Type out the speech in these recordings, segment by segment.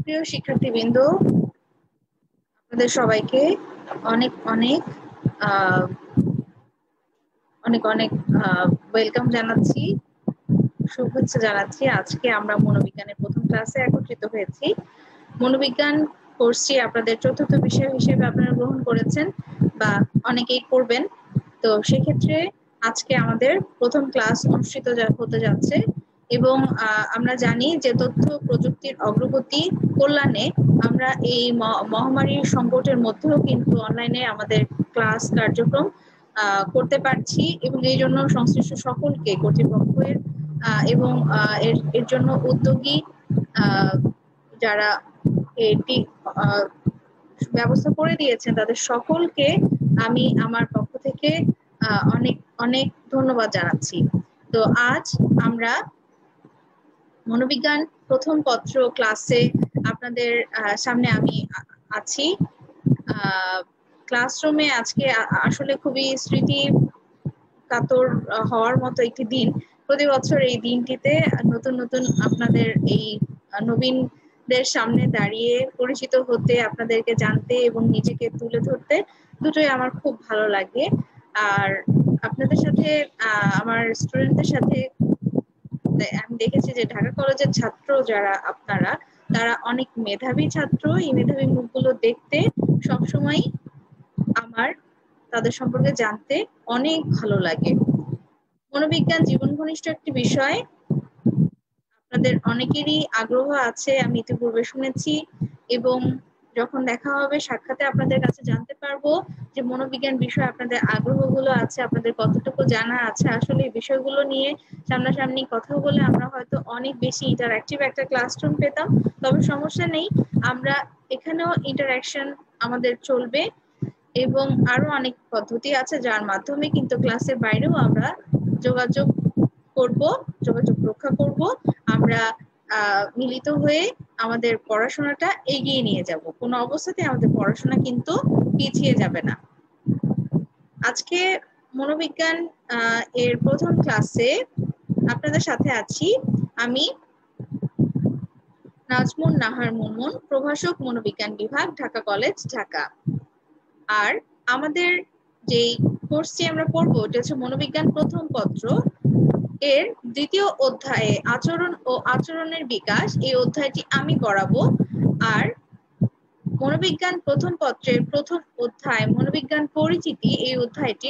প্রিয় শিক্ষার্থীবৃন্দ, আপনাদের সবাইকে অনেক অনেক আহ, অনেক অনেক ওয়েলকাম জানাচ্ছি, শুভেচ্ছা জানাচ্ছি। আজকে আমরা মনোবিজ্ঞানের প্রথম ক্লাসে একত্রিত হয়েছি। মনোবিজ্ঞান কোর্সটি আপনাদের চতুর্থ বিষয় হিসেবে আপনারা গ্রহণ করেছেন বা অনেকেই করবেন। তো সেক্ষেত্রে আজকে আমাদের প্রথম ক্লাস অনুষ্ঠিত হতে যাচ্ছে এবং আমরা জানি যে তথ্য প্রযুক্তির অগ্রগতি কল্যাণে আমরা এই মহামারীর সংকটের মধ্যেও কিন্তু অনলাইনে আমাদের ক্লাস কার্যক্রম করতে পারছি এবং এই জন্য সংশ্লিষ্ট সকলকে কর্তৃপক্ষের এবং এর জন্য উদ্যোগী যারা এটি ব্যবস্থা করে দিয়েছেন তাদের সকলকে আমি আমার পক্ষ থেকে অনেক অনেক ধন্যবাদ জানাচ্ছি। তো আজ আমরা মনোবিজ্ঞান প্রথম পত্র ক্লাসে আপনাদের সামনে আমি আছি। ক্লাসরুমে আজকে আসলে খুবই স্মৃতি কাতর হওয়ার মতো একটি দিন। প্রতি বছর এই দিনটিতে নতুন নতুন আপনাদের এই নবীনদের সামনে দাঁড়িয়ে পরিচিত হতে, আপনাদেরকে জানতে এবং নিজেকে তুলে ধরতে দুটোই আমার খুব ভালো লাগে। আর আপনাদের সাথে আমার স্টুডেন্টদের সাথে আমি দেখেছি যে ঢাকা কলেজের ছাত্র যারা আপনারা, তারা অনেক মেধাবী ছাত্র। এই মেধাবী মুখগুলো দেখতে সবসময় আমার তাদের সম্পর্কে জানতে অনেক ভালো লাগে। মনোবিজ্ঞান জীবন ঘনিষ্ঠ একটি বিষয়, আপনাদের অনেকেরই আগ্রহ আছে আমি ইতিপূর্বে শুনেছি, এবং যখন দেখা হবে সাক্ষাতে আপনাদের কাছে জানতে পারবো যে মনোবিজ্ঞান বিষয়ে আপনাদের আগ্রহগুলো আছে, আপনাদের কতটুকু জানা আছে। আসলে এই বিষয়গুলো নিয়ে সামনাসামনি কথা বলে আমরা হয়তো অনেক বেশি ইন্টারঅ্যাক্টিভ একটা ক্লাসরুম পেতাম। তবে সমস্যা নেই, আমরা এখানেও ইন্টারঅ্যাকশন আমাদের চলবে এবং আরো অনেক পদ্ধতি আছে যার মাধ্যমে কিন্তু ক্লাসের বাইরেও আমরা যোগাযোগ রক্ষা করব। আমরা মিলিত হয়ে আমাদের পড়াশোনাটা এগিয়ে নিয়ে যাব। কোনো অবস্থাতে আমাদের পড়াশোনা কিন্তু পিছিয়ে যাবে না। আজকে মনোবিজ্ঞান এর প্রথম ক্লাসে আপনাদের সাথে আছি আমি নাজমুন নাহার মুনমুন, প্রভাষক, মনোবিজ্ঞান বিভাগ, ঢাকা কলেজ, ঢাকা। আর আমাদের যেই কোর্সটি আমরা পড়বো এটা হচ্ছে মনোবিজ্ঞান প্রথম পত্র এর দ্বিতীয় অধ্যায়ে আচরণ ও আচরণের বিকাশ। এই অধ্যায়টি আমি পড়াবো। আর মনোবিজ্ঞান প্রথম পত্রের প্রথম অধ্যায় মনোবিজ্ঞান পরিচিতি, এই অধ্যায়টি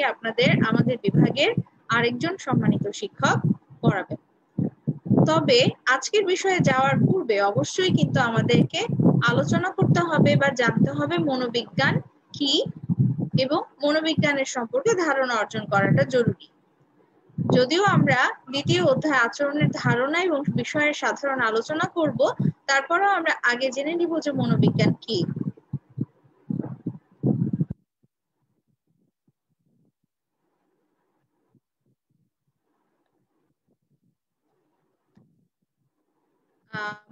আমাদের বিভাগের আরেকজন সম্মানিত শিক্ষক পড়াবেন। তবে আজকের বিষয়ে যাওয়ার পূর্বে অবশ্যই কিন্তু আমাদেরকে আলোচনা করতে হবে বা জানতে হবে মনোবিজ্ঞান কি এবং মনোবিজ্ঞানের সম্পর্কে ধারণা অর্জন করাটা জরুরি। যদিও আমরা দ্বিতীয় অধ্যায় আচরণের ধারণা এবং বিষয়ের সাধারণ আলোচনা করব, তারপরেও আমরা আগে জেনে নিব যে মনোবিজ্ঞান কি।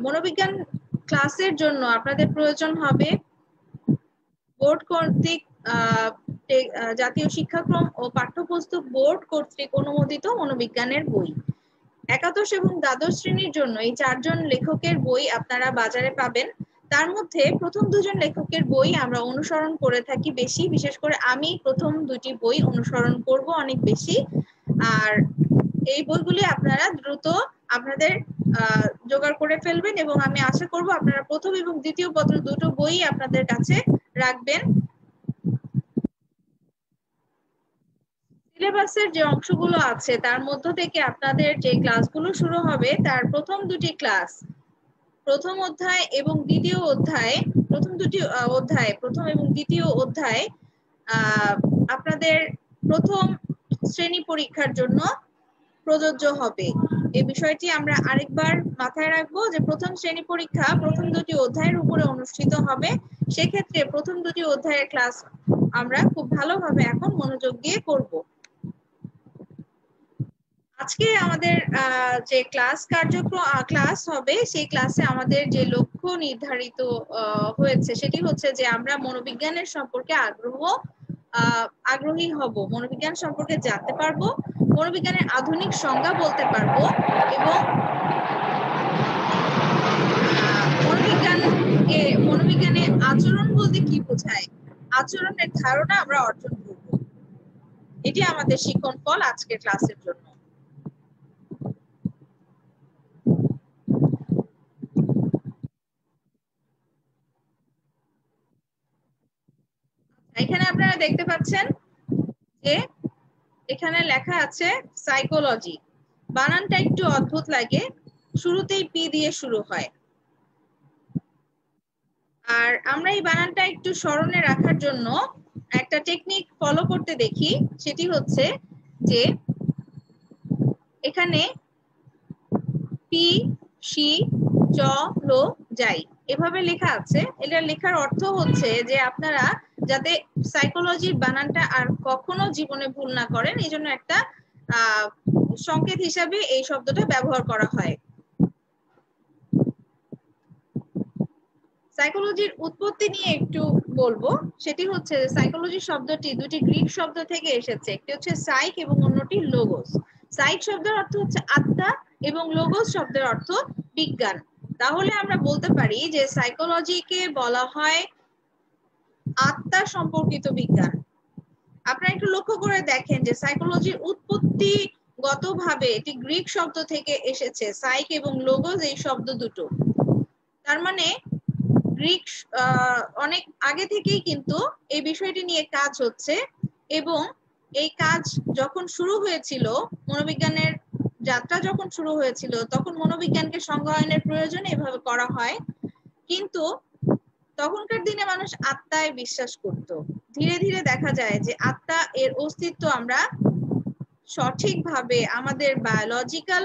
মনোবিজ্ঞান ক্লাসের জন্য আপনাদের প্রয়োজন হবে বোর্ড কর্তৃক জাতীয় শিক্ষাক্রম ও পাঠ্যপুস্তক বোর্ড কর্তৃক অনুমোদিত মনোবিজ্ঞানের বই। একাদশ এবং দ্বাদশ শ্রেণীর জন্য এই 4 জন লেখকের বই আপনারা বাজারে পাবেন। তার মধ্যে প্রথম 2 জন লেখকের বই আমরা অনুসরণ করে থাকি বেশি, বিশেষ করে আমি প্রথম 2টি বই অনুসরণ করব অনেক বেশি। আর এই বইগুলি আপনারা দ্রুত আপনাদের জোগাড় করে ফেলবেন এবং আমি আশা করব আপনারা প্রথম এবং দ্বিতীয় পত্র দুটো বই আপনাদের কাছে রাখবেন। সিলেবাসের যে অংশগুলো আছে তার মধ্য থেকে আপনাদের যে ক্লাসগুলো শুরু হবে তার প্রথম 2টি ক্লাস, প্রথম অধ্যায় এবং দ্বিতীয় অধ্যায়, প্রথম এবং দ্বিতীয় অধ্যায় আপনাদের প্রথম শ্রেণী পরীক্ষার জন্য প্রযোজ্য হবে। এই বিষয়টি আমরা আরেকবার মাথায় রাখবো যে প্রথম শ্রেণী পরীক্ষা প্রথম 2টি অধ্যায়ের উপরে অনুষ্ঠিত হবে। সেক্ষেত্রে প্রথম 2টি অধ্যায়ের ক্লাস আমরা খুব ভালোভাবে এখন মনোযোগ দিয়ে করব। আজকে আমাদের যে ক্লাস হবে সেই ক্লাসে আমাদের যে লক্ষ্য নির্ধারিত হয়েছে সেটি হচ্ছে যে আমরা মনোবিজ্ঞানের সম্পর্কে আগ্রহী হব, মনোবিজ্ঞান সম্পর্কে জানতে পারবো, মনোবিজ্ঞানের আধুনিক সংজ্ঞা বলতে পারবো এবং মনোবিজ্ঞানে আচরণ বলতে কি বোঝায়, আচরণের ধারণা আমরা অর্জন করব, এটি আমাদের শিক্ষণ ফল আজকের ক্লাসের জন্য। এখানে আপনারা দেখতে পাচ্ছেন যে এখানে লেখা আছে সাইকোলজি। বানানটা একটু অদ্ভুত লাগে, শুরুতেই পি দিয়ে শুরু হয়। আর আমরা এই বানানটা একটু স্মরণে রাখার জন্য একটা টেকনিক ফলো করতে দেখি, সেটি হচ্ছে যে এখানে পি সি চ লো যাই এভাবে লেখা আছে। এটা লেখার অর্থ হচ্ছে যে আপনারা যাতে সাইকোলজির বানানটা আর কখনো জীবনে ভুল না করেন, এই জন্য একটা সংকেত হিসাবে এই শব্দটা ব্যবহার করা হয়। সাইকোলজির উৎপত্তি নিয়ে একটু বলবো, সেটি হচ্ছে সাইকোলজি শব্দটি দুটি গ্রিক শব্দ থেকে এসেছে, একটি হচ্ছে সাইক এবং অন্যটি লোগোস। সাইক শব্দের অর্থ হচ্ছে আত্মা এবং লোগোস শব্দের অর্থ বিজ্ঞান। তাহলে আমরা বলতে পারি যে সাইকোলজিকে বলা হয় আত্মা সম্পর্কিত বিজ্ঞান। আপনারা একটু লক্ষ্য করে দেখেন যে সাইকোলজির উৎপত্তি গতভাবে এটি গ্রিক শব্দ থেকে এসেছে, সাইক এবং লোগোস এই শব্দ দুটো। তার মানে গ্রিক অনেক আগে থেকেই কিন্তু এই বিষয়টি নিয়ে কাজ হচ্ছে, এবং এই কাজ যখন শুরু হয়েছিল, মনোবিজ্ঞানের যাত্রা যখন শুরু হয়েছিল, তখন মনোবিজ্ঞানকে সংজ্ঞায়নের প্রয়োজন এভাবে করা হয়। কিন্তু তখনকার দিনে মানুষ আত্মায় বিশ্বাস করত। ধীরে ধীরে দেখা যায় যে আত্মা এর অস্তিত্ব আমরা সঠিকভাবে আমাদের বায়োলজিক্যাল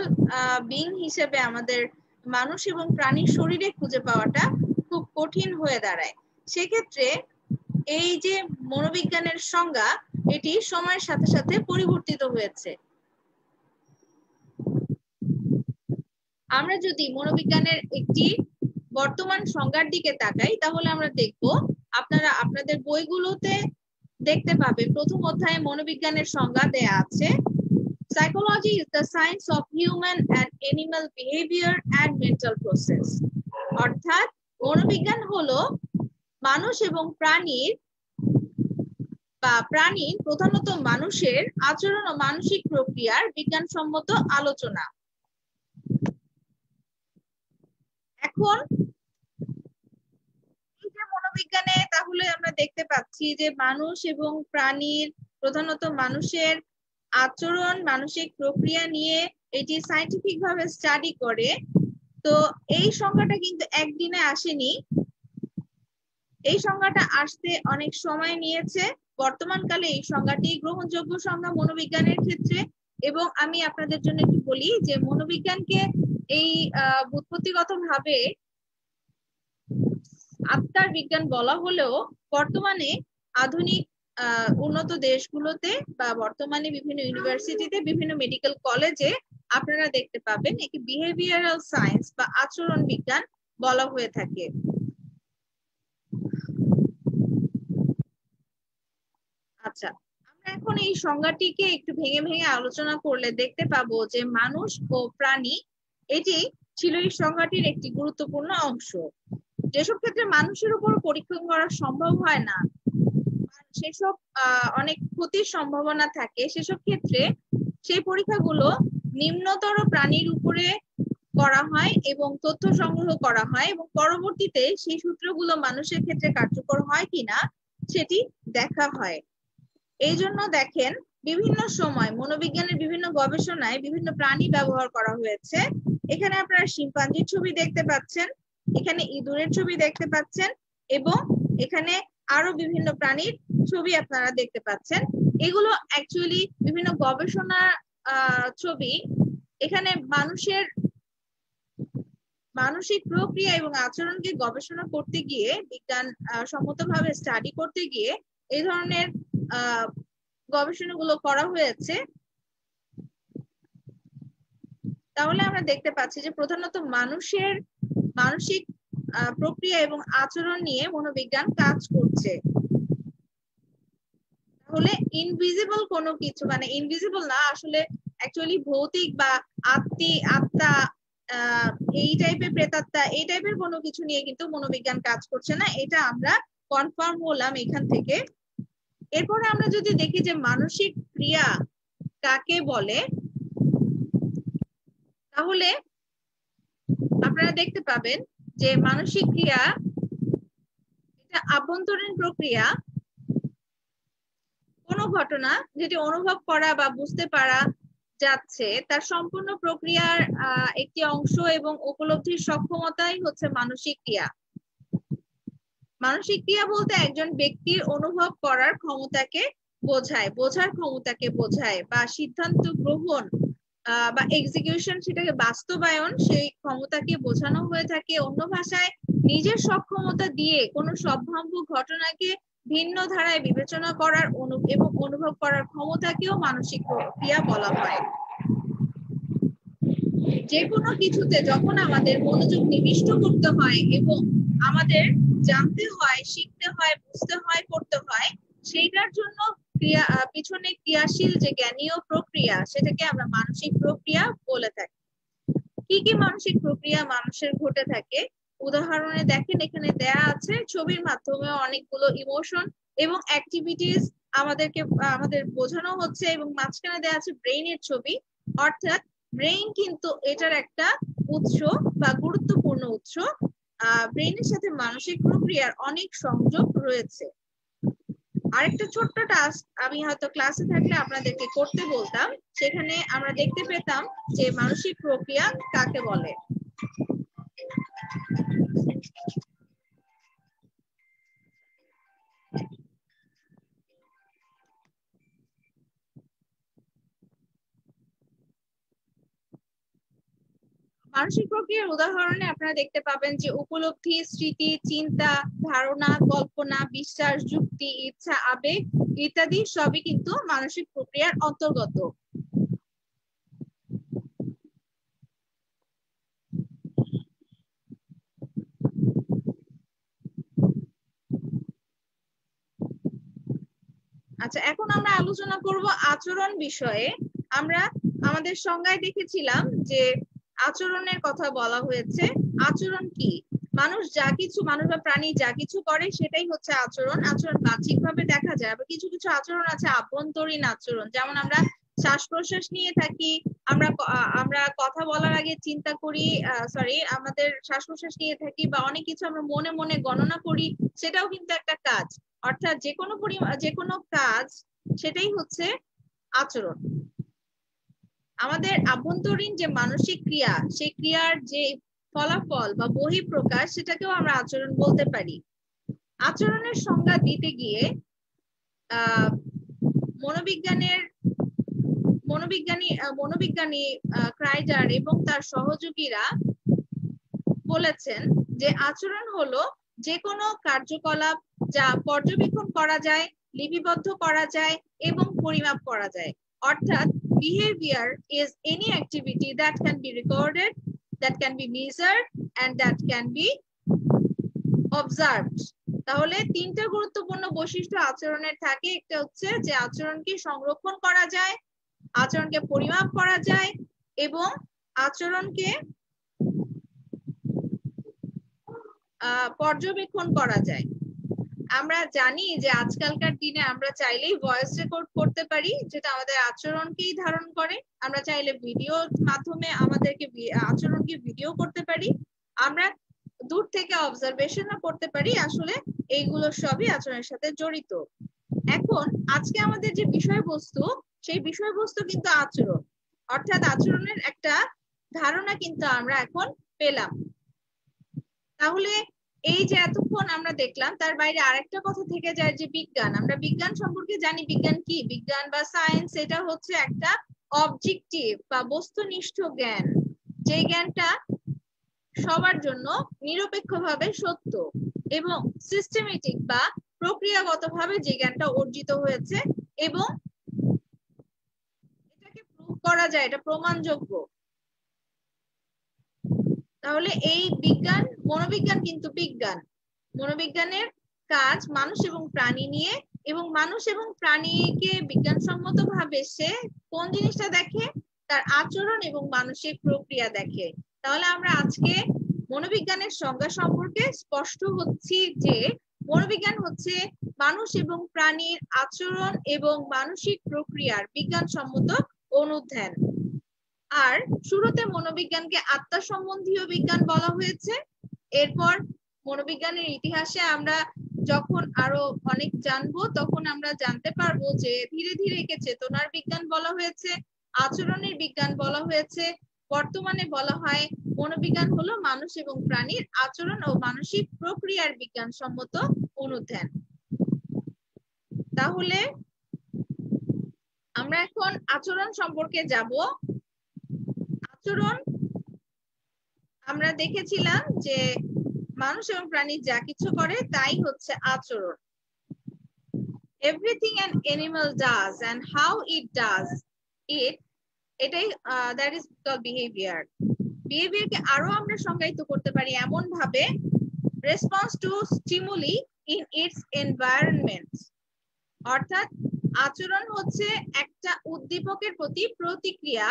বিং হিসেবে আমাদের মানুষ এবং প্রাণীর শরীরে খুঁজে পাওয়াটা খুব কঠিন হয়ে দাঁড়ায়। সেক্ষেত্রে এই যে মনোবিজ্ঞানের সংজ্ঞা, এটি সময়ের সাথে সাথে পরিবর্তিত হয়েছে। আমরা যদি মনোবিজ্ঞানের একটি বর্তমান সংজ্ঞার দিকে তাকাই, তাহলে আমরা দেখব, আপনারা আপনাদের বইগুলোতে দেখতে পাবেন প্রথম অধ্যায়ে মনোবিজ্ঞানের সংজ্ঞা দেয়া আছে। Psychology is the science of human and animal behavior and mental process. অর্থাৎ মনোবিজ্ঞান হলো মানুষ এবং প্রাণীর প্রধানত মানুষের আচরণ ও মানসিক প্রক্রিয়ার বিজ্ঞানসম্মত আলোচনা। এখন এই যে মনোবিজ্ঞানে তাহলে আমরা দেখতে পাচ্ছি যে মানুষ এবং প্রাণীর প্রধানত মানুষের আচরণ, মানসিক প্রক্রিয়া নিয়ে এটি সায়েন্টিফিক ভাবে স্টাডি করে। তো এই সংজ্ঞাটা কিন্তু একদিনে আসেনি, এই সংজ্ঞাটা আসতে অনেক সময় নিয়েছে। বর্তমানকালে এই সংজ্ঞাটি গ্রহণযোগ্য সংজ্ঞা মনোবিজ্ঞানের ক্ষেত্রে। এবং আমি আপনাদের জন্য একটু বলি যে মনোবিজ্ঞানকে এই উৎপত্তিগতভাবে আত্মার বিজ্ঞান বলা হলেও বর্তমানে আধুনিক উন্নত দেশগুলোতে বা বর্তমানে বিভিন্ন ইউনিভার্সিটিতে, বিভিন্ন মেডিকেল কলেজে আপনারা দেখতে পাবেন একে বিহেভিয়ারাল সায়েন্স বা আচরণ বিজ্ঞান বলা হয়ে থাকে। আচ্ছা, আমরা এখন এই সংজ্ঞাটিকে একটু ভেঙে ভেঙে আলোচনা করলে দেখতে পাবো যে মানুষ ও প্রাণী এটি ছিল এই সংজ্ঞাটির একটি গুরুত্বপূর্ণ অংশ। যেসব ক্ষেত্রে মানুষের উপর পরীক্ষা করা সম্ভব হয় না, সেসব অনেক ক্ষতির সম্ভাবনা থাকে, সেসব ক্ষেত্রে সেই পরীক্ষাগুলো নিম্নতর প্রাণীর উপরে করা হয় এবং তথ্য সংগ্রহ করা হয়, এবং পরবর্তীতে সেই সূত্রগুলো মানুষের ক্ষেত্রে কার্যকর হয় কিনা সেটি দেখা হয়। এই জন্য দেখেন বিভিন্ন সময় মনোবিজ্ঞানের বিভিন্ন গবেষণায় বিভিন্ন প্রাণী ব্যবহার করা হয়েছে। এখানে আপনারা শিম্পাঞ্জির ছবি দেখতে পাচ্ছেন, এখানে ইঁদুরের ছবি দেখতে পাচ্ছেন, এবং এখানে আরো বিভিন্ন প্রাণীর ছবি আপনারা দেখতে পাচ্ছেন। এগুলো অ্যাকচুয়ালি বিভিন্ন গবেষণা ছবি। এখানে মানুষের মানসিক প্রক্রিয়া এবং আচরণকে গবেষণা করতে গিয়ে, বিজ্ঞান সম্মতভাবে স্টাডি করতে গিয়ে এই ধরনের গবেষণাগুলো করা হয়েছে। তাহলে আমরা দেখতে পাচ্ছি যে প্রধানত মানুষের মানসিক প্রক্রিয়া এবং আচরণ নিয়ে মনোবিজ্ঞান কাজ করছে। তাহলে ইনভিজিবল কোনো কিছু, মানে ইনভিজিবল না, আসলে অ্যাকচুয়ালি ভৌতিক বা আত্মা এই টাইপের প্রেতাত্মা এই টাইপের কোনো কিছু নিয়ে কিন্তু মনোবিজ্ঞান কাজ করছে না, এটা আমরা কনফার্ম হলাম এখান থেকে। এরপরে আমরা যদি দেখি যে মানসিক ক্রিয়া কাকে বলে, তাহলে আপনারা দেখতে পাবেন যে মানসিক ক্রিয়া এটা আভ্যন্তরীণ প্রক্রিয়া, কোনো ঘটনা যেটি অনুভব করা বা বুঝতে পারা যাচ্ছে তার সম্পূর্ণ প্রক্রিয়ার একটি অংশ এবং উপলব্ধির সক্ষমতাই হচ্ছে মানসিক ক্রিয়া। মানসিক ক্রিয়া বলতে একজন ব্যক্তির অনুভব করার ক্ষমতাকে বোঝায়, বোঝার ক্ষমতাকে বোঝায়, বা সিদ্ধান্ত গ্রহণ বা এক্সিকিউশন, সেটাকে বাস্তবায়ন, সেই ক্ষমতাকে বোঝানো হয়ে থাকে। অন্য ভাষায় নিজের সক্ষমতা দিয়ে কোনো সম্ভাব্য ঘটনাকে ভিন্ন ধারায় বিবেচনা করার এবং অনুভব করার ক্ষমতাকেও মানসিক ক্রিয়া বলা হয়। যে কোনো কিছুতে যখন আমাদের মনোযোগ নিবিষ্ট করতে হয় এবং আমাদের জানতে হয়, শিখতে হয়, বুঝতে হয়, করতে হয়, সেইটার জন্য পিছনে ক্রিয়াশীল যে জ্ঞানীয় প্রক্রিয়া, সেটাকে আমরা মানসিক প্রক্রিয়া বলে থাকি। কি কি মানসিক প্রক্রিয়া মানুষের ঘটে থাকে উদাহরণে দেখেন, এখানে দেয়া আছে ছবির মাধ্যমে অনেকগুলো ইমোশন এবং অ্যাক্টিভিটিস আমাদের বোঝানো হচ্ছে, এবং মাঝখানে দেয়া আছে ব্রেইনের ছবি। অর্থাৎ ব্রেইন কিন্তু এটার একটা উৎস বা গুরুত্বপূর্ণ উৎস। ব্রেইনের সাথে মানসিক প্রক্রিয়ার অনেক সংযোগ রয়েছে। আরেকটা ছোট্ট টাস্ক আমি হয়তো ক্লাসে থাকলে আপনাদেরকে করতে বলতাম, সেখানে আমরা দেখতে পেতাম যে মানসিক প্রক্রিয়া কাকে বলে। মানসিক প্রক্রিয়ার উদাহরণে আপনারা দেখতে পাবেন যে উপলব্ধি, স্মৃতি, চিন্তা, ধারণা, কল্পনা, বিশ্বাস, যুক্তি, ইচ্ছা, আবেগ ইত্যাদি সবই কিন্তু মানসিক প্রক্রিয়ার অন্তর্গত। আচ্ছা, এখন আমরা আলোচনা করব আচরণ বিষয়ে। আমরা আমাদের সংজ্ঞায় দেখেছিলাম যে আচরণের কথা বলা হয়েছে। আচরণ কি? মানুষ বা প্রাণী যা কিছু করে সেটাই হচ্ছে আচরণ। আচরণ বাহ্যিকভাবে দেখা যায়, আবার কিছু কিছু আচরণ আছে আভ্যন্তরীণ আচরণ, যেমন আমরা শ্বাস প্রশ্বাস নিয়ে থাকি, আমরা কথা বলার আগে চিন্তা করি, আমাদের শ্বাস প্রশ্বাস নিয়ে থাকি, বা অনেক কিছু আমরা মনে মনে গণনা করি, সেটাও কিন্তু একটা কাজ। অর্থাৎ যে কোনো কাজ, সেটাই হচ্ছে আচরণ। আমাদের আভ্যন্তরীণ যে মানসিক ক্রিয়া, সেই ক্রিয়ার যে ফলাফল বা বহিঃপ্রকাশ, সেটাকেও আমরা আচরণ বলতে পারি। আচরণের সংজ্ঞা দিতে গিয়ে মনোবিজ্ঞানী ক্রাইডার এবং তার সহযোগীরা বলেছেন যে আচরণ হলো যে কোনো কার্যকলাপ যা পর্যবেক্ষণ করা যায়, লিপিবদ্ধ করা যায় এবং পরিমাপ করা যায়। অর্থাৎ behavior is any activity that can be recorded, that can be measured and that can be observed. তাহলে তিনটা গুরুত্বপূর্ণ বৈশিষ্ট্য আচরণের থাকে। একটা হচ্ছে যে আচরণকে সংরক্ষণ করা যায়, আচরণকে পরিমাপ করা যায় এবং আচরণকে পর্যবেক্ষণ করা যায়। আমরা জানি যে আজকালকার দিনে আমরা চাইলেই ভয়েস রেকর্ড করতে পারি, যেটা আমাদের আচরণকেই ধারণ করে। আমরা চাইলে ভিডিওর মাধ্যমে আচরণকে ভিডিও করতে পারি। আমরা দূর থেকে অবজারভেশনও করতে পারি। আসলে এইগুলো সবই আচরণের সাথে জড়িত। এখন আজকে আমাদের যে বিষয়বস্তু, সেই বিষয়বস্তু কিন্তু আচরণ, অর্থাৎ আচরণের একটা ধারণা কিন্তু আমরা এখন পেলাম। তাহলে এই যে এতক্ষণ আমরা দেখলাম, তার বাইরে আরেকটা কথা থেকে যায় যে বিজ্ঞান। আমরা বিজ্ঞান সম্পর্কে জানি। বিজ্ঞান কি? বিজ্ঞান বা সায়েন্স, এটা হচ্ছে একটা অবজেক্টিভ বা বস্তুনিষ্ঠ জ্ঞান, যে জ্ঞানটা সবার জন্য নিরপেক্ষভাবে সত্য এবং সিস্টেমেটিক বা প্রক্রিয়াগতভাবে যে জ্ঞানটা অর্জিত হয়েছে এবং এটাকে প্রুভ করা যায়, এটা প্রমাণযোগ্য। তাহলে এই বিজ্ঞান, মনোবিজ্ঞান কিন্তু বিজ্ঞান। মনোবিজ্ঞানের কাজ মানুষ এবং প্রাণী নিয়ে, এবং মানুষ এবং প্রাণীকে বিজ্ঞানসম্মত ভাবে সে কোন জিনিসটা দেখে? তার আচরণ এবং মানসিক প্রক্রিয়া দেখে। তাহলে আমরা আজকে মনোবিজ্ঞানের সংজ্ঞা সম্পর্কে স্পষ্ট হচ্ছি যে মনোবিজ্ঞান হচ্ছে মানুষ এবং প্রাণীর আচরণ এবং মানসিক প্রক্রিয়ার বিজ্ঞানসম্মত অনুধ্যান। আর শুরুতে মনোবিজ্ঞানকে আত্মা সম্বন্ধীয় বিজ্ঞান বলা হয়েছে। এরপর মনোবিজ্ঞানের ইতিহাসে আমরা যখন আরো অনেক জানবো তখন আমরা জানতে পারবো যে ধীরে ধীরে একে চেতনার বিজ্ঞান বলা হয়েছে, আচরণের বিজ্ঞান বলা হয়েছে। বর্তমানে বলা হয় মনোবিজ্ঞান হলো মানুষ এবং প্রাণীর আচরণ ও মানসিক প্রক্রিয়ার বিজ্ঞানসম্মত অনুধ্যান। তাহলে আমরা এখন আচরণ সম্পর্কে যাব। আচরণ আমরা দেখেছিলাম যে মানুষ এবং প্রাণী যা কিছু করে তাই হচ্ছে আচরণ। Everything an animal does and how it does it, এটাই that is called behavior. Behavior কে আরো আমরা সংজ্ঞায়িত করতে পারি এমন ভাবে, response to stimuli in its environment, অর্থাৎ আচরণ হচ্ছে একটা উদ্দীপকের প্রতি প্রতিক্রিয়া,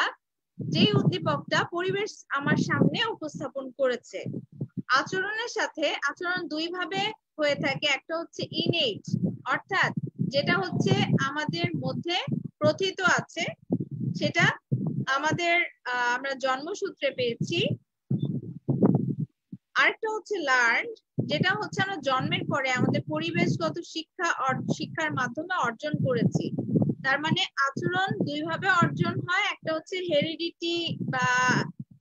যে উদ্দীপকটা পরিবেশ আমার সামনে উপস্থাপন করেছে। আচরণের সাথে আচরণ দুই ভাবে হয়ে থাকে, একটা হচ্ছে ইনেট, অর্থাৎ যেটা হচ্ছে আমাদের মধ্যে প্রথিত আছে, সেটা আমাদের আমরা জন্মসূত্রে পেয়েছি। আরেকটা হচ্ছে লার্ন, যেটা হচ্ছে আমরা জন্মের পরে আমাদের পরিবেশগত শিক্ষার মাধ্যমে অর্জন করেছি। তার মানে আচরণ দুই ভাবে অর্জন হয়, একটা হচ্ছে হেরিডিটি বা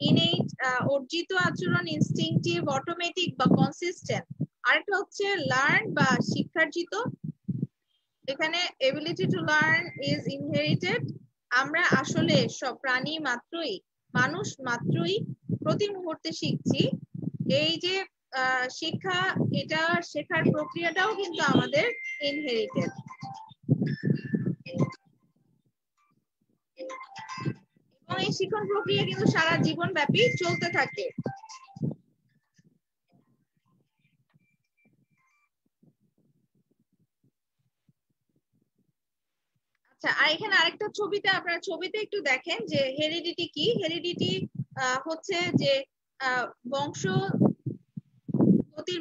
ইনেট অর্জিত আচরণ, ইনস্টিংটিভ, অটোমেটিক বা কনসিস্টেন্ট। আরেকটা হচ্ছে লার্ন বা শিক্ষার্জিত, এখানে ability to learn is inherited. আমরা আসলে সব প্রাণী মাত্রই, মানুষ মাত্রই প্রতি মুহূর্তে শিখছি। এই যে শিক্ষা, এটা শেখার প্রক্রিয়াটাও কিন্তু আমাদের ইনহেরিটেড। এবং এই শিক্ষণ প্রক্রিয়া কিন্তু সারা জীবন ব্যাপী চলতে থাকে। আচ্ছা, আর এখানে আরেকটা ছবিতে, আপনারা ছবিতে একটু দেখেন যে হেরিডিটি কি। হেরিডিটি হচ্ছে যে বংশগতির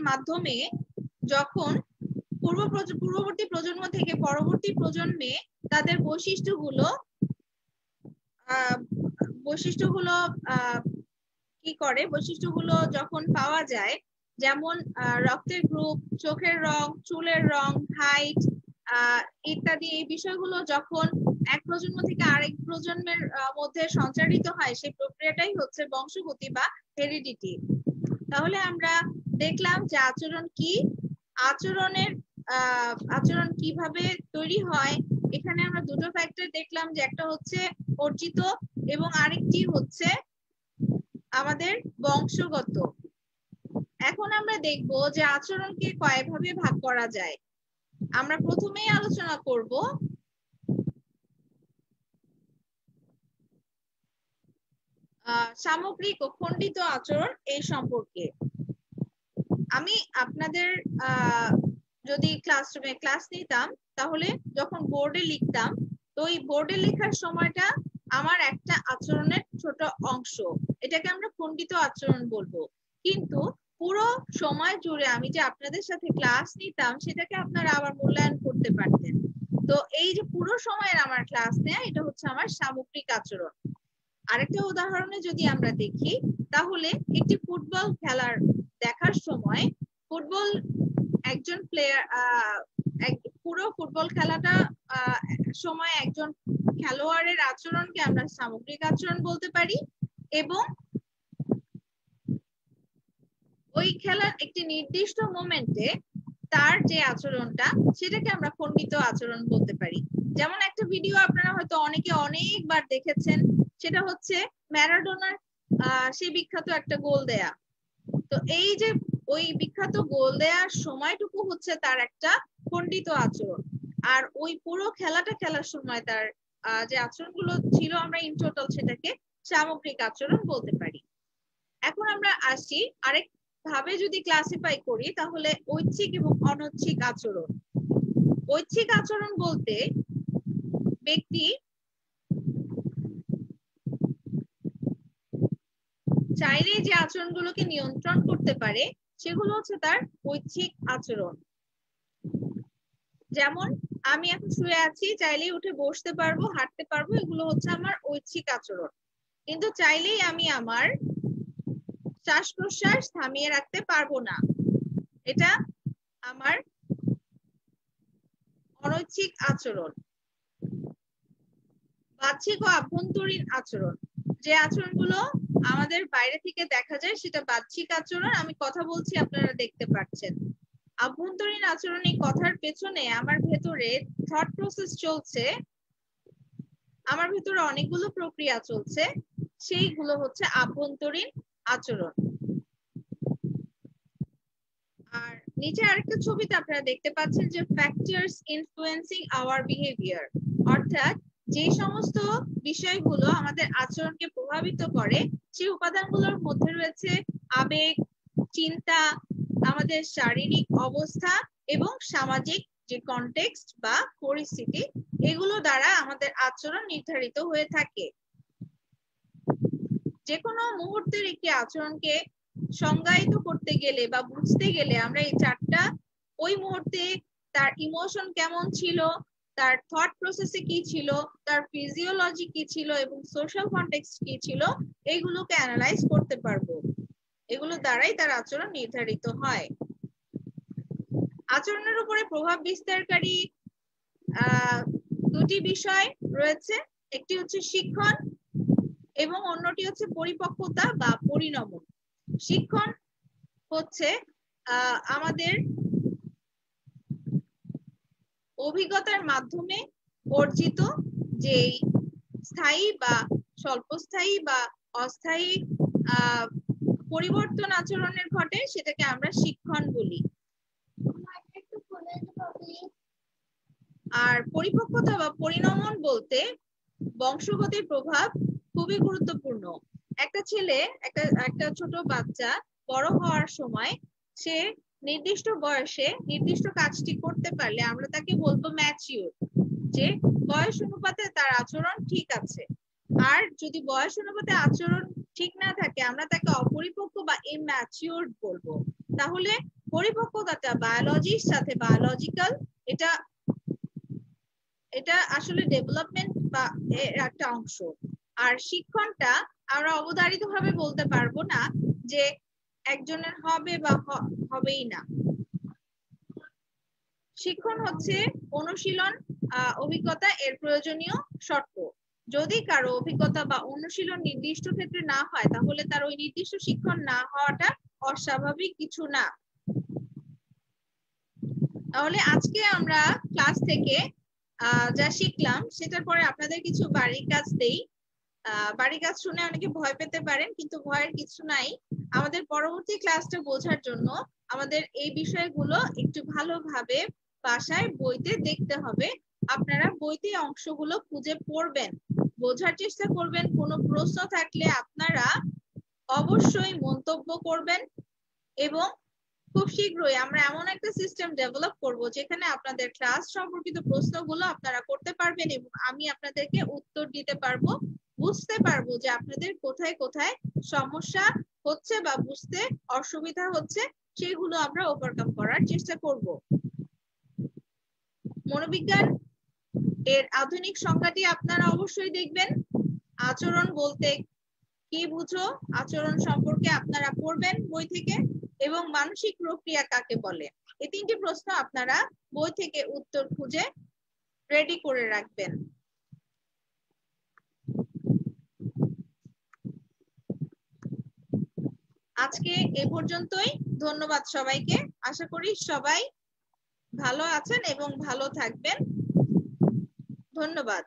মাধ্যমে যখন পূর্ববর্তী প্রজন্ম থেকে পরবর্তী প্রজন্মে তাদের বৈশিষ্ট্যগুলো কি করে, বৈশিষ্ট্যগুলো যখন পাওয়া যায়, যেমন রক্তের গ্রুপ, চোখের রং, চুলের রং, হাইট ইত্যাদি, এই বিষয়গুলো যখন এক প্রজন্ম থেকে আরেক প্রজন্মের মধ্যে সঞ্চারিত হয়, সেই প্রক্রিয়াটাই হচ্ছে বংশগতি বা হেরিডিটি। তাহলে আমরা দেখলাম যে আচরণ কি, আচরণ কিভাবে তৈরি হয়। এখানে আমরা দুটো ফ্যাক্টর দেখলাম, যে একটা হচ্ছে অর্জিত এবং আরেকটি হচ্ছে আমাদের বংশগত। এখন আমরা দেখব যে আচরণকে কয়ভাবে ভাগ করা যায়। আমরা প্রথমেই আলোচনা করব সামগ্রিক ও খণ্ডিত আচরণ এই সম্পর্কে। আমি আপনাদের যদি ক্লাসরুমে ক্লাস নিতাম, তাহলে যখন বোর্ডে লিখতাম, তো এই বোর্ডে লেখার সময়টা আমার একটা আচরণের ছোট অংশ, এটাকে আমরা খণ্ডিত আচরণ বলবো। কিন্তু পুরো সময় জুড়ে আমি যে আপনাদের সাথে ক্লাস নিতাম, সেটাকে আপনারা আবার মূল্যায়ন করতে পারতেন। তো এই যে পুরো সময়ের আমার ক্লাস নেয়া, এটা হচ্ছে আমার সামগ্রিক আচরণ। আরেকটা উদাহরণে যদি আমরা দেখি, তাহলে একটি ফুটবল খেলার দেখার সময় ফুটবল একজন প্লেয়ার পুরো ফুটবল খেলাটা সময় একজন খেলোয়াড়ের আচরণকে আমরা সামগ্রিক আচরণ বলতে পারি, এবং ওই খেলার একটি নির্দিষ্ট মোমেন্টে তার যে আচরণটা, সেটাকে আমরা খণ্ডিত আচরণ বলতে পারি। যেমন একটা ভিডিও আপনারা হয়তো অনেকে অনেকবার দেখেছেন, সেটা হচ্ছে ম্যারাডোনার সেই বিখ্যাত একটা গোল দেয়া। তো এই যে ওই বিখ্যাত গোল দেওয়ার সময়টুকু হচ্ছে তার একটা খণ্ডিত আচরণ, আর ওই পুরো খেলাটা খেলার সময় তার যে আচরণগুলো ছিল, আমরা ইন টোটাল সেটাকে সামগ্রিক আচরণ বলতে পারি। এখন আমরা আসি আরেক ভাবে যদি ক্লাসিফাই করি, তাহলে ঐচ্ছিক এবং অনৈচ্ছিক আচরণ। ঐচ্ছিক আচরণ বলতে ব্যক্তি চাইলে যে আচরণগুলোকে নিয়ন্ত্রণ করতে পারে সেগুলো হচ্ছে তার ঐচ্ছিক আচরণ। যেমন আমি এখন শুয়ে আছি, চাইলেই উঠে বসতে পারবো, হাঁটতে পারবো, এগুলো হচ্ছে আমার ঐচ্ছিক আচরণ। কিন্তু চাইলেই আমি আমার শ্বাস প্রশ্বাস থামিয়ে রাখতে পারবো না, এটা আমার অনৈচ্ছিক আচরণ। বাহ্যিক ও আভ্যন্তরীণ আচরণ, যে আচরণগুলো আমাদের বাইরে থেকে দেখা যায় সেটা বাহ্যিক আচরণ, আমি কথা বলছি আপনারা দেখতে পাচ্ছেন। আভ্যন্তরীণ আচরণ, এই কথার পেছনে আমার ভেতরে থট প্রসেস চলছে, আমার ভেতরে অনেকগুলো প্রক্রিয়া চলছে, সেইগুলো হচ্ছে আভ্যন্তরীণ আচরণ। আর নিচে আরেকটা ছবিতে আপনারা দেখতে পাচ্ছেন যে ফ্যাক্টরস ইনফ্লুয়েন্সিং আওয়ার বিহেভিয়ার, অর্থাৎ যে সমস্ত বিষয়গুলো আমাদের আচরণকে প্রভাবিত করে সেই উপাদানগুলোর মধ্যে রয়েছে আবেগ, চিন্তা, আমাদের শারীরিক অবস্থা এবং সামাজিক যে কনটেক্সট বা পরিস্থিতি, এগুলো দ্বারা আমাদের আচরণ নির্ধারিত হয়ে থাকে। যে কোনো মুহূর্তের একটি আচরণকে সংজ্ঞায়িত করতে গেলে বা বুঝতে গেলে আমরা এই চারটা, ওই মুহূর্তে তার ইমোশন কেমন ছিল, তার থট প্রসেসে কি ছিল, তার ফিজিওলজি কি ছিল এবং সোশ্যাল কনটেক্সট কি ছিল, এইগুলোকে অ্যানালাইজ করতে পারবো। এগুলো দ্বারাই তার আচরণ নির্ধারিত হয়। আচরণের উপরে প্রভাব বিস্তারকারী দুটি বিষয় রয়েছে, একটি হচ্ছে শিক্ষণ এবং অন্যটি হচ্ছে পরিপক্কতা বা পরিণমন। শিক্ষণ হচ্ছে আমাদের অভিজ্ঞতার মাধ্যমে অর্জিত যে স্থায়ী বা স্বল্পস্থায়ী বা অস্থায়ী পরিবর্তন আচরণের ঘটে, সেটাকে আমরা শিক্ষণ বলি। আর পরিপক্কতা বা পরিণমন বলতে বংশগতির প্রভাব খুবই গুরুত্বপূর্ণ। একটা ছেলে, একটা ছোট বাচ্চা বড় হওয়ার সময় সে নির্দিষ্ট বয়সে নির্দিষ্ট কাজটি করতে পারলে আমরা তাকে বলবো ম্যাচিউর, যে বয়স অনুপাতে তার আচরণ ঠিক আছে। আর যদি বয়স অনুপাতে আচরণ ঠিক না থাকে আমরা তাকে অপরিপক্ক বা ইম্যাচিউরড বলবো। তাহলে পরিপক্কতাটা বায়োলজির সাথে বায়োলজিক্যাল, এটা আসলে ডেভেলপমেন্ট বা একটা অংশ। আর শিক্ষণটা আমরা অবধারিত ভাবে বলতে পারবো না যে একজনের হবে বা হবেই না। শিক্ষণ হচ্ছে অনুশীলন, অভিজ্ঞতা এর প্রয়োজনীয় শর্ত। যদি কারো অভিজ্ঞতা বা অনুশীলন নির্দিষ্ট ক্ষেত্রে না হয় তাহলে তার ওই নির্দিষ্ট শিক্ষণ না হওয়াটা অস্বাভাবিক কিছু না। তাহলে আজকে আমরা ক্লাস থেকে যা শিখলাম সেটার পরে আপনাদের কিছু বাড়ির কাজ দেই। বাড়ির কাজ শুনে অনেকে ভয় পেতে পারেন, কিন্তু ভয়ের কিছু নাই। আমাদের পরবর্তী ক্লাসটা বোঝার জন্য আমাদের এই বিষয়গুলো একটু ভালোভাবে বাসায় বইতে দেখতে হবে। আপনারা বইতে অংশগুলো খুঁজে পড়বেন, বোঝার চেষ্টা করবেন। কোনো প্রশ্ন থাকলে আপনারা অবশ্যই মন্তব্য করবেন এবং খুব শীঘ্রই আমরা এমন একটা সিস্টেম ডেভেলপ করব যেখানে আপনাদের ক্লাস সম্পর্কিত প্রশ্নগুলো আপনারা করতে পারবেন এবং আমি আপনাদেরকে উত্তর দিতে পারবো, বুঝতে পারবো যে আপনাদের কোথায় কোথায় সমস্যা হচ্ছে বা বুঝতে অসুবিধা হচ্ছে, সেগুলো আমরা ওভারকাম করার চেষ্টা করব। মনোবিজ্ঞান এর আধুনিক সংজ্ঞাটি আপনারা অবশ্যই দেখবেন। আচরণ বলতে কি বুঝো, আচরণ সম্পর্কে আপনারা পড়বেন বই থেকে, এবং মানসিক প্রক্রিয়া কাকে বলে, এই তিনটি প্রশ্ন আপনারা বই থেকে উত্তর খুঁজে রেডি করে রাখবেন। আজকে এ পর্যন্তই। ধন্যবাদ সবাইকে। আশা করি সবাই ভালো আছেন এবং ভালো থাকবেন। ধন্যবাদ।